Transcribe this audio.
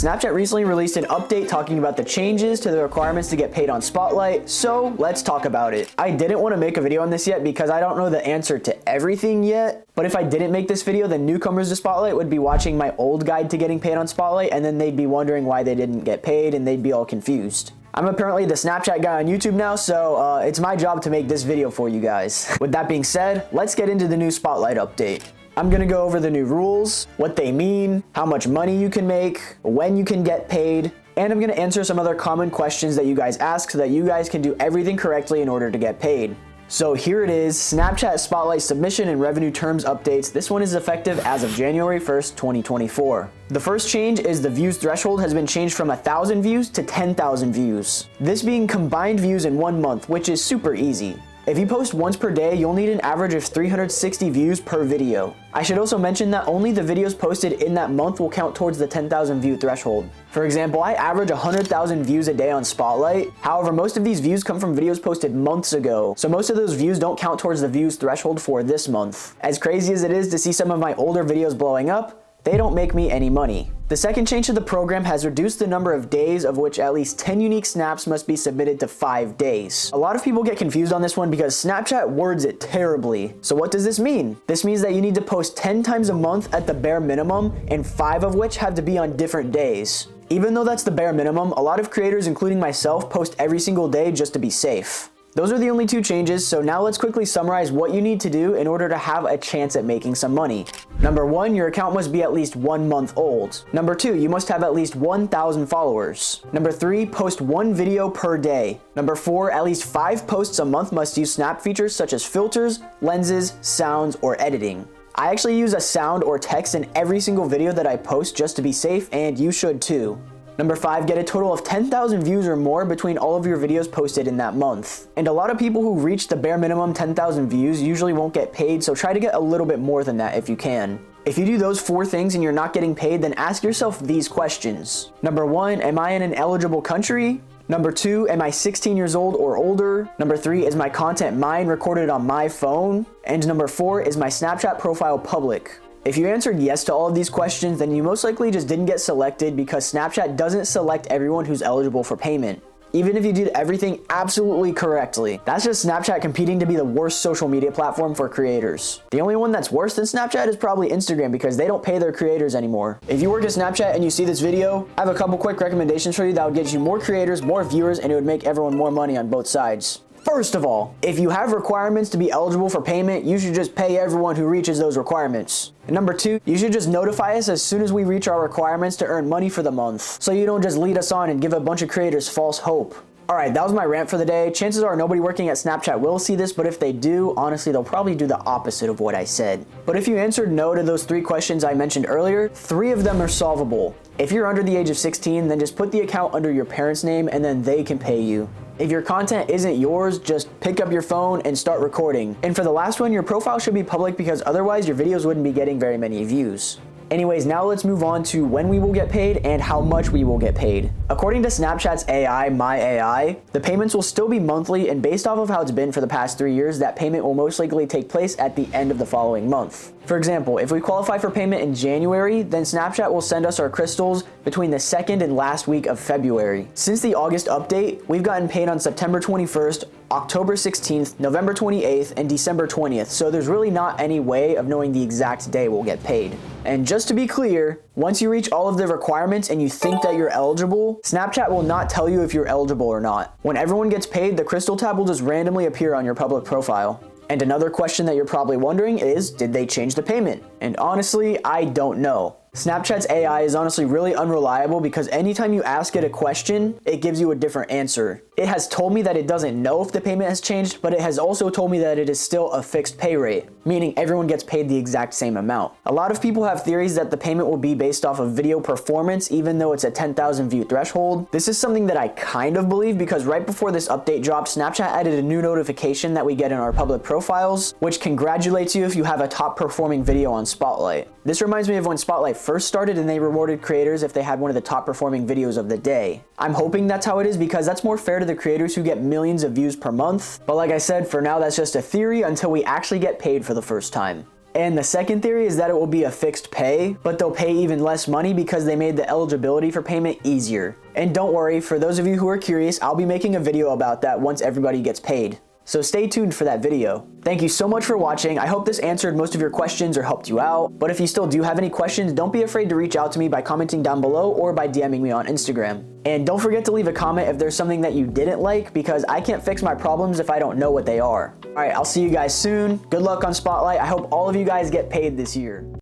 Snapchat recently released an update talking about the changes to the requirements to get paid on Spotlight, so let's talk about it. I didn't want to make a video on this yet because I don't know the answer to everything yet, but if I didn't make this video, then newcomers to Spotlight would be watching my old guide to getting paid on Spotlight, and then they'd be wondering why they didn't get paid, and they'd be all confused. I'm apparently the Snapchat guy on YouTube now, so it's my job to make this video for you guys. With that being said, let's get into the new Spotlight update. I'm gonna go over the new rules, what they mean, how much money you can make, when you can get paid, and I'm gonna answer some other common questions that you guys ask so that you guys can do everything correctly in order to get paid. So here it is, Snapchat Spotlight submission and revenue terms updates. This one is effective as of January 1st, 2024. The first change is the views threshold has been changed from 1,000 views to 10,000 views. This being combined views in 1 month, which is super easy. If you post once per day, you'll need an average of 360 views per video. I should also mention that only the videos posted in that month will count towards the 10,000 view threshold. For example, I average 100,000 views a day on Spotlight. However, most of these views come from videos posted months ago, so most of those views don't count towards the views threshold for this month. As crazy as it is to see some of my older videos blowing up, they don't make me any money. The second change to the program has reduced the number of days of which at least 10 unique snaps must be submitted to 5 days. A lot of people get confused on this one because Snapchat words it terribly. So what does this mean? This means that you need to post 10 times a month at the bare minimum, and 5 of which have to be on different days. Even though that's the bare minimum, a lot of creators, including myself, post every single day just to be safe. Those are the only 2 changes, so now let's quickly summarize what you need to do in order to have a chance at making some money. Number 1, your account must be at least 1 month old. Number 2, you must have at least 1,000 followers. Number 3, post 1 video per day. Number 4, at least 5 posts a month must use Snap features such as filters, lenses, sounds, or editing. I actually use a sound or text in every single video that I post just to be safe, and you should too. Number 5, get a total of 10,000 views or more between all of your videos posted in that month. And a lot of people who reach the bare minimum 10,000 views usually won't get paid, so try to get a little bit more than that if you can. If you do those 4 things and you're not getting paid, then ask yourself these questions. Number 1, am I in an eligible country? Number 2, am I 16 years old or older? Number 3, is my content mine, recorded on my phone? And number 4, is my Snapchat profile public? If you answered yes to all of these questions, then you most likely just didn't get selected because Snapchat doesn't select everyone who's eligible for payment. Even if you did everything absolutely correctly. That's just Snapchat competing to be the worst social media platform for creators. The only one that's worse than Snapchat is probably Instagram because they don't pay their creators anymore. If you work at Snapchat and you see this video, I have a couple quick recommendations for you that would get you more creators, more viewers, and it would make everyone more money on both sides. First of all, if you have requirements to be eligible for payment, you should just pay everyone who reaches those requirements. And number 2, you should just notify us as soon as we reach our requirements to earn money for the month, so you don't just lead us on and give a bunch of creators false hope. Alright, that was my rant for the day. Chances are nobody working at Snapchat will see this, but if they do, honestly, they'll probably do the opposite of what I said. But if you answered no to those 3 questions I mentioned earlier, 3 of them are solvable. If you're under the age of 16, then just put the account under your parents' name and then they can pay you. If your content isn't yours, just pick up your phone and start recording. And for the last one, your profile should be public because otherwise your videos wouldn't be getting very many views. Anyways, now let's move on to when we will get paid and how much we will get paid. According to Snapchat's AI, My AI, the payments will still be monthly, and based off of how it's been for the past 3 years, that payment will most likely take place at the end of the following month. For example, if we qualify for payment in January, then Snapchat will send us our crystals between the 2nd and last week of February. Since the August update, we've gotten paid on September 21st, October 16th, November 28th, and December 20th, so there's really not any way of knowing the exact day we'll get paid. And just to be clear, once you reach all of the requirements and you think that you're eligible, Snapchat will not tell you if you're eligible or not. When everyone gets paid, the crystal tab will just randomly appear on your public profile. And another question that you're probably wondering is, did they change the payment? And honestly, I don't know. Snapchat's AI is honestly really unreliable because anytime you ask it a question, it gives you a different answer. It has told me that it doesn't know if the payment has changed, but it has also told me that it is still a fixed pay rate, meaning everyone gets paid the exact same amount. A lot of people have theories that the payment will be based off of video performance, even though it's a 10,000 view threshold. This is something that I kind of believe because right before this update dropped, Snapchat added a new notification that we get in our public profiles, which congratulates you if you have a top performing video on Spotlight. This reminds me of when Spotlight first started and they rewarded creators if they had one of the top performing videos of the day. I'm hoping that's how it is because that's more fair to the creators who get millions of views per month. But like I said, for now that's just a theory until we actually get paid for the first time. And the second theory is that it will be a fixed pay, but they'll pay even less money because they made the eligibility for payment easier. And don't worry, for those of you who are curious, I'll be making a video about that once everybody gets paid. So stay tuned for that video. Thank you so much for watching. I hope this answered most of your questions or helped you out. But if you still do have any questions, don't be afraid to reach out to me by commenting down below or by DMing me on Instagram. And don't forget to leave a comment if there's something that you didn't like, because I can't fix my problems if I don't know what they are. All right, I'll see you guys soon. Good luck on Spotlight. I hope all of you guys get paid this year.